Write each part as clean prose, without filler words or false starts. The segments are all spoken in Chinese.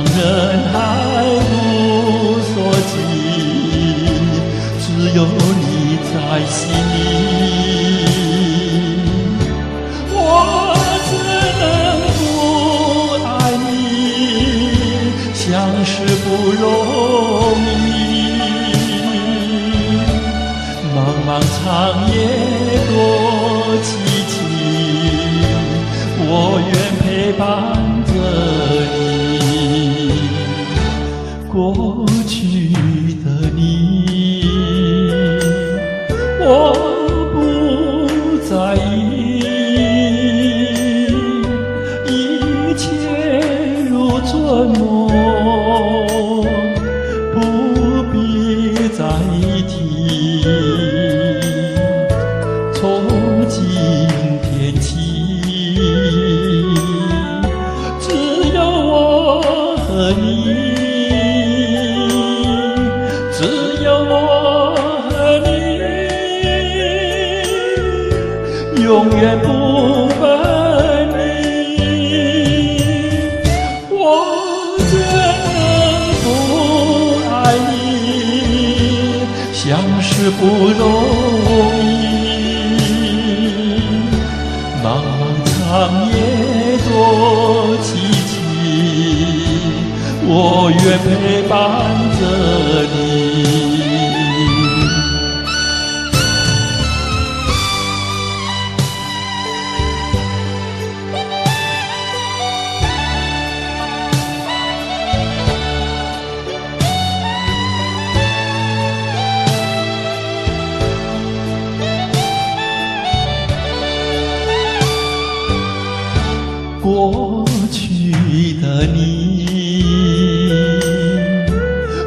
让人海无所及，只有你在心里。我怎能不爱你？相识不容易，茫茫长夜多凄凄，我愿陪伴着你。过去的你，我不在意，一切如春梦，不必再提。从今天起，只有我和你，只有我和你，永远不分离。我怎能不爱你？相识不容易，茫茫长夜多凄凄，我愿陪伴着你。过去的你，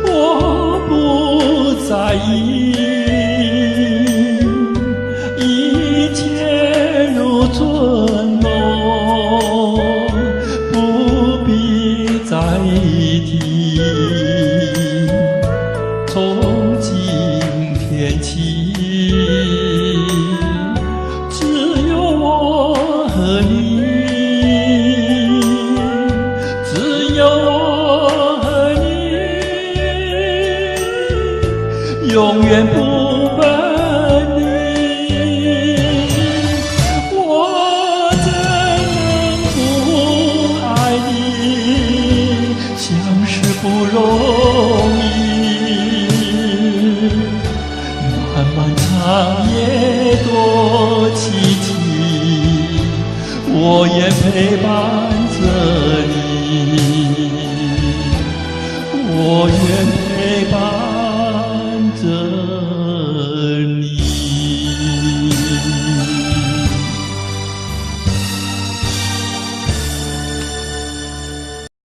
我不在意，一切如春梦，不必再提。从今天起，只有我和你，永远不分离。我怎能不爱你？相识不容易，漫漫长夜多凄凄，我愿陪伴着你。